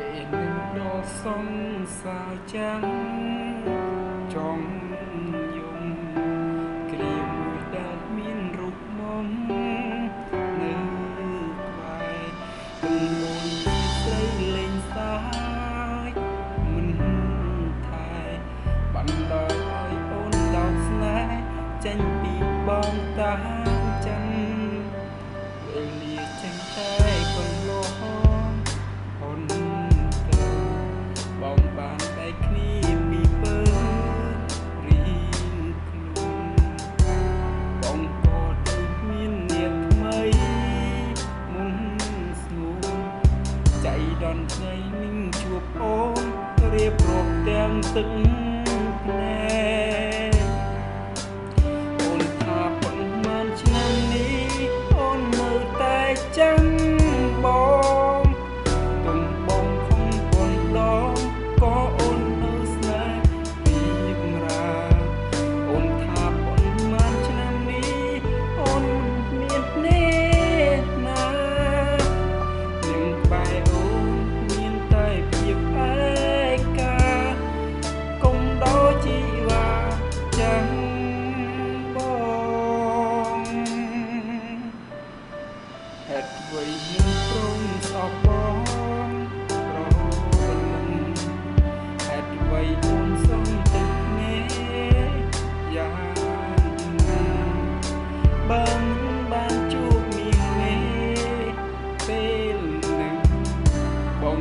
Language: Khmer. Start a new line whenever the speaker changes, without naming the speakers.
ពេលនឹងដល់សង្សារចាំងចង់យំគ្រាមួយដែលមានរូបមន្តនៅក្បែរទំអូនស្រីលេងសាយមិនថែបានដល់ឲ្យអូនដោតស្នេហ៍ចេញពីបងតាមចិនវេលាចេញតែកន្លងអូនបងបានតែគ្នាពីពើរៀងខ្លួនបងក៏ដូចមាននាងថ្មីមុនស្ងួនចៃដន្យថ្ងៃនឹងជួបអូនរៀបរាប់ទាំងទឹកភ្នែកអូនថាប៉ុន្មានឆ្នាំនេះអូននៅតែចាំបងទុំបងខំប៉ុនដងក៏អូននៅស្នេហ៍ពីរាអូនថាប៉ុន្មានឆ្នាំនេះអូនមានអ្នកណានឹងក្បែរអូនមានតែភាពឯកាកុំដល់ជីវ៉ាចាំបងហេតុអ្វីនឹងព្រមស្អប់បងប្រលឹងហេតុអ្វីអូនសុំទឹកមេយ៉ាងណាបើមិនបានជួបមានមេពេលនឹងបង